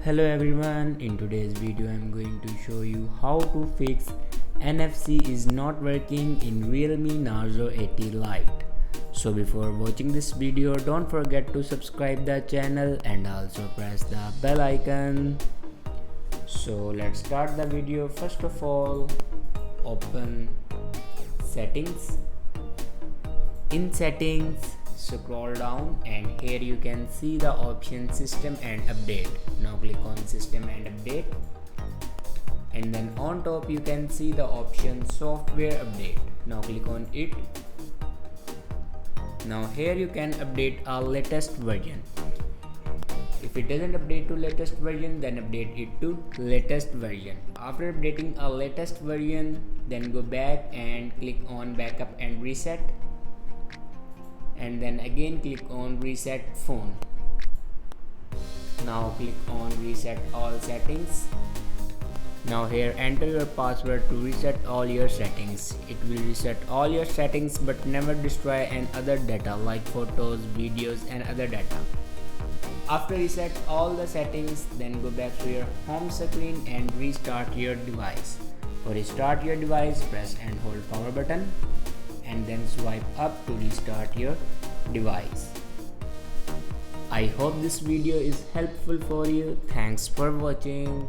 Hello everyone, in today's video I'm going to show you how to fix NFC is not working in Realme Narzo 80 Lite. So before watching this video, don't forget to subscribe the channel and also press the bell icon. So let's start the video. First of all, open settings. In settings, scroll down and here you can see the option system and update. Now click on system and update, and then on top you can see the option software update. Now click on it. Now here you can update a latest version. If it doesn't update to latest version, then update it to latest version. After updating a latest version, then go back and click on backup and reset, and then again click on reset phone. Now click on reset all settings. Now here enter your password to reset all your settings. It will reset all your settings but never destroy any other data like photos, videos and other data. After reset all the settings, then go back to your home screen and restart your device. For restart your device, press and hold power button and then swipe up to restart your device. I hope this video is helpful for you. Thanks for watching.